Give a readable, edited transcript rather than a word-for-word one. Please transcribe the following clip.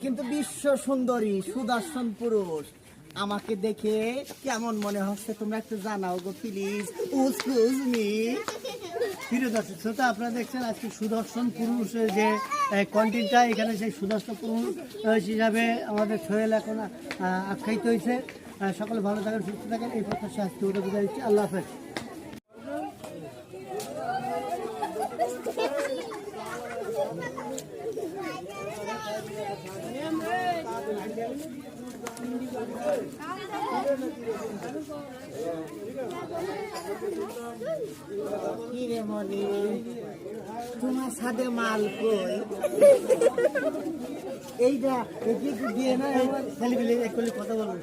কিন্তু বিশ্ব সুন্দরী সুদর্শন পুরুষ আমাকে দেখে কেমন মনে হচ্ছে তোমরা একটু জানাও গো প্লিজ। Excuse me. প্রিয় দর্শক শ্রোতা, আপনারা দেখছেন আজকে সুদর্শন পুরুষের যে কন্টেন্টটা, এখানে সেই সুদর্শন পুরুষ হিসাবে আমাদের সোহেল এখন আখ্যায়িত হয়েছে। সকলে ভালো থাকেন, সুস্থ থাকেন, এই প্রত্যাশা আজকে উঠে বিদায় দিচ্ছি। আল্লাহ হাফেজ। কিরে মনি, তোমার সাথে মাল কই? এইটা একটু দিয়ে না, ছেলে পেলে একটু কথা বলুন।